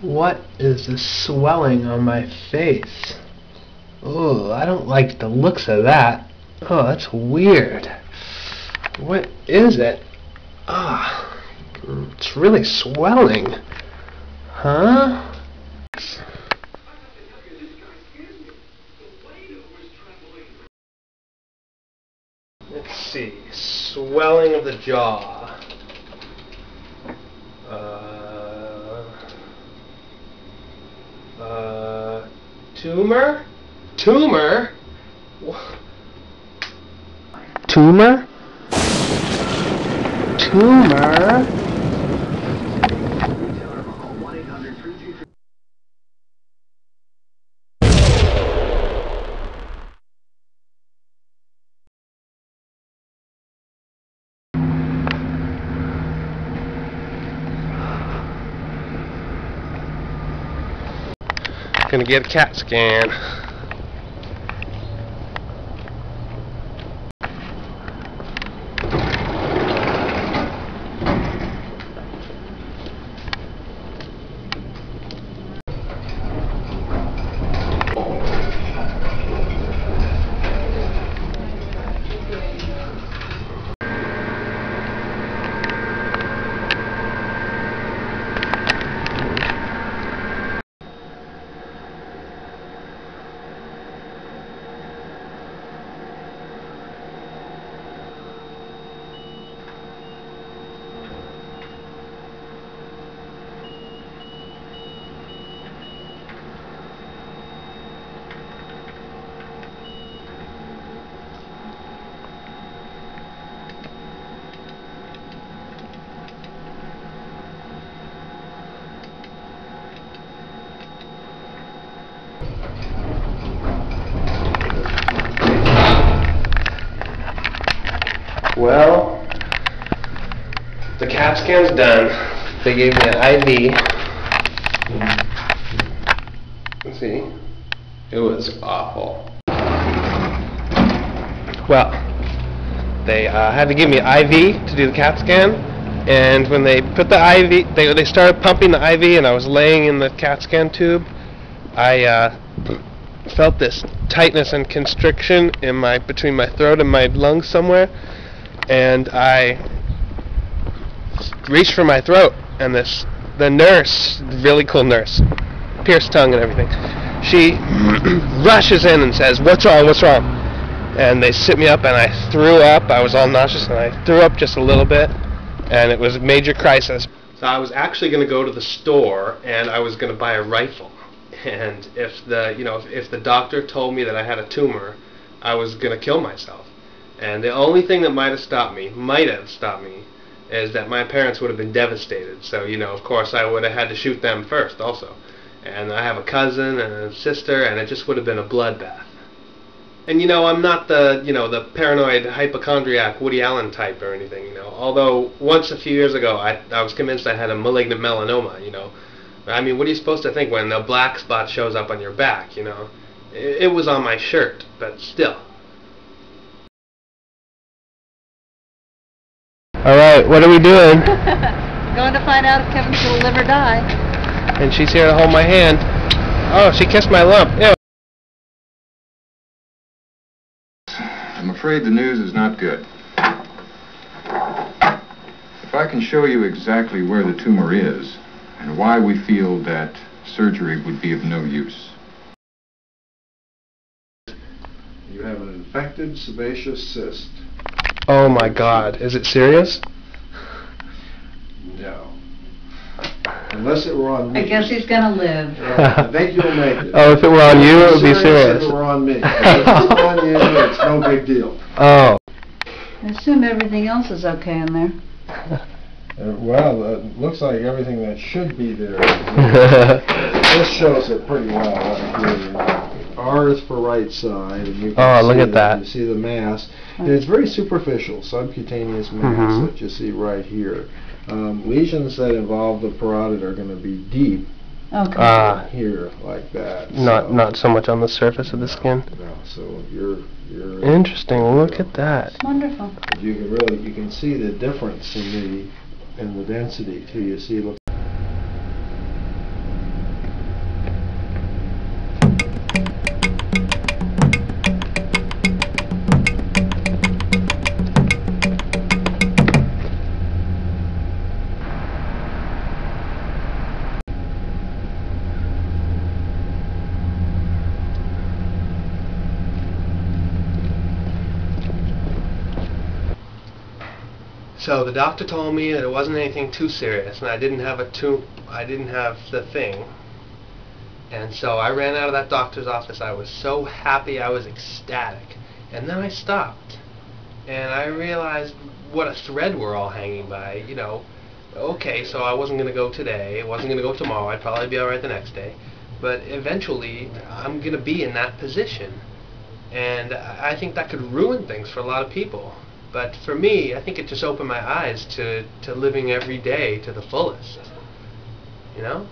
What is this swelling on my face? Oh, I don't like the looks of that. Oh, that's weird. What is it? Ah, it's really swelling. Huh? Let's see. Swelling of the jaw. Tumor? Tumor? Tumor? Tumor? Gonna get a CAT scan. Well, the CAT scan's done. They gave me an IV. See? It was awful. Well, they had to give me an IV to do the CAT scan, and when they put the IV, they started pumping the IV, and I was laying in the CAT scan tube. I felt this tightness and constriction in between my throat and my lungs somewhere, and I reached for my throat, and the nurse, really cool nurse, pierced tongue and everything, she rushes in and says, "What's wrong? What's wrong?" And they sit me up, and I threw up. I was all nauseous, and I threw up just a little bit, and it was a major crisis. So I was actually going to go to the store, and I was going to buy a rifle. And if the doctor told me that I had a tumor, I was going to kill myself. And the only thing that might have stopped me, is that my parents would have been devastated. So, of course, I would have had to shoot them first also. And I have a cousin and a sister, and it just would have been a bloodbath. And, I'm not the paranoid hypochondriac Woody Allen type or anything, Although, once a few years ago, I was convinced I had a malignant melanoma, I mean, what are you supposed to think when a black spot shows up on your back, It was on my shirt, but still. Alright, what are we doing? Going to find out if Kevin's going to live or die. And she's here to hold my hand. Oh, she kissed my lump. Ew. I'm afraid the news is not good. If I can show you exactly where the tumor is and why we feel that surgery would be of no use. You have an infected sebaceous cyst. Oh my God, is it serious? No. Unless it were on me. I guess he's gonna live. I think you'll make it. Oh, if it were on you, it would be serious. If it were on me. If it's on you, it's no big deal. Oh. I assume everything else is okay in there. Well, it looks like everything that should be there. This shows it pretty well right here. R is for right side, and you can Look see at that. You see the mass, and it's very superficial, subcutaneous mass that you see right here. Lesions that involve the parotid are going to be deep. Okay. Here, like that. Not so much on the surface of the skin. No, so you're Interesting. Look at that. Wonderful. You can see the difference in the density too. You see, look. So the doctor told me that it wasn't anything too serious, and I didn't have the thing. And so I ran out of that doctor's office. I was so happy, I was ecstatic. And then I stopped, and I realized what a thread we're all hanging by. You know, okay, so I wasn't going to go today, I wasn't going to go tomorrow, I'd probably be alright the next day. But eventually, I'm going to be in that position. And I think that could ruin things for a lot of people. But for me, I think it just opened my eyes to living every day to the fullest. You know?